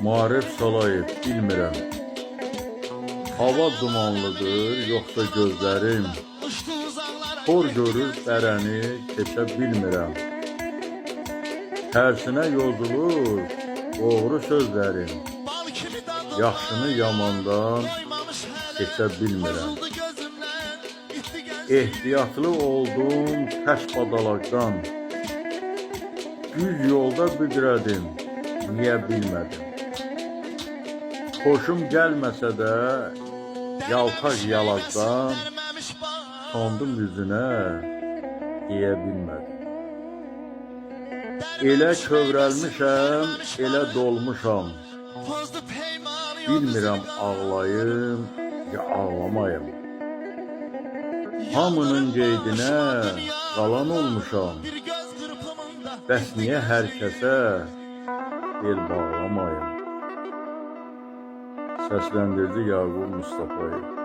Marif Salayev, bilmirəm. Hava dumanlıdır, yoxsa gözlərim. Xor görür bərəni, keçə bilmirəm. Tərsinə yozulur, doğru sözlərim. Yaxşını yamandan keçə bilmirəm. Ehtiyatlı oldum təş badalaqdan. Düz yolda büdrədim, niyə bilmədim. Xoşum gəlməsə də yaltaq yalaqdan sondum üzünə, deyə bilmədim. Elə kövrəlmişəm, elə dolmuşam. Bilmirəm ağlayım, ya ağlamayım. Hamının qeydinə qalan olmuşam. Bəs niyə hər kəsə bel bağlamayım? Səsləndirdi Yaqub Mustafayev.